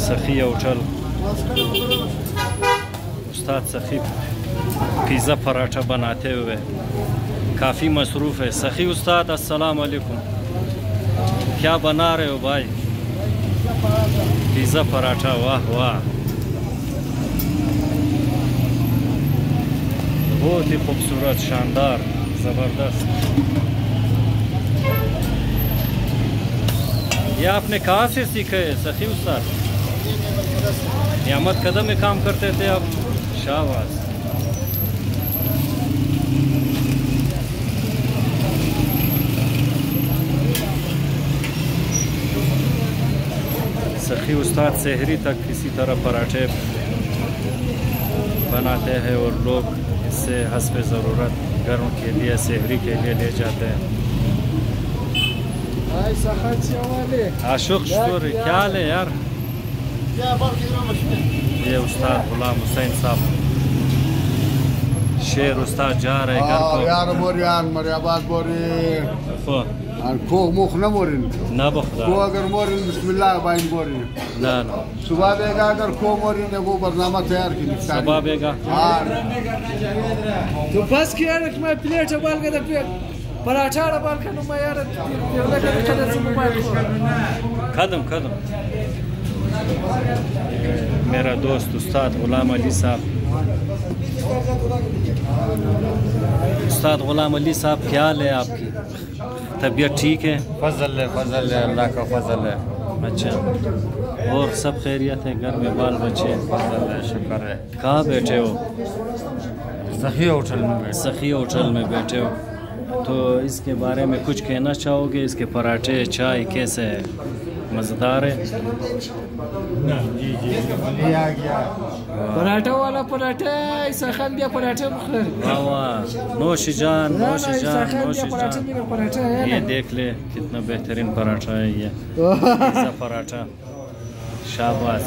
सखी होटल उस्ताद सखी पिज़्ज़ा पराठा बनाते हुए काफ़ी मसरूफ़ है। सखी उस्ताद अस्सलाम वालेकुम, क्या बना रहे हो भाई? पिज़्ज़ा पराठा, वाह वाह, बहुत ही खूबसूरत, शानदार, ज़बरदस्त। ये आपने कहाँ से सीखे है सखी उस्ताद? नियामत कदम में काम करते थे आप? शाबाश। सखी उस्ताद सहरी तक इसी तरह पराठे बनाते हैं और लोग इससे हस्ब ज़रूरत घरों के लिए, सहरी के लिए ले जाते हैं। आशुक स्टोरी, क्या हाल है यार? ये उस्ताद गुलाम हुसैन साहब, शेर उस्ताद जा रहे हैं घर को। यार मोरियान मरियाबाद बोरी को मुख न मोरिन ना बख्ता को अगर मोरिन बिस्मिल्लाह बाइन बोरिन ना ना सुबह बेगा अगर को मोरिन है वो बरनामा तैयार की सुबह बेगा। हां तो बस किया रख मैं प्लेट बाल के तो पराठा बाल के नु मैं यार खत्म खत्म। मेरा दोस्त उस्ताद गुलाम अली साहब, उस्ताद गुलाम अली साहब, क्या हाल है आपकी? तबीयत ठीक है? फजल है अल्लाह का फजल है। अच्छा, और सब खैरियत है? घर में बाल बच्चे? फजल है, शुक्र है। कहाँ बैठे हो? सखी होटल में बैठे। सखी होटल में बैठे हो, तो इसके बारे में कुछ कहना चाहोगे? इसके पराठे, चाय कैसे है? मज़ेदार है? जी आ गया पराठा वाला पराठा सखन दिया पराठे वाह वाह, नौशिजान नौशिजान नौशिजान। पराठा है ये देख ले कितना बेहतरीन पराठा है ये पिज़्ज़ा पराठा, शाबाश।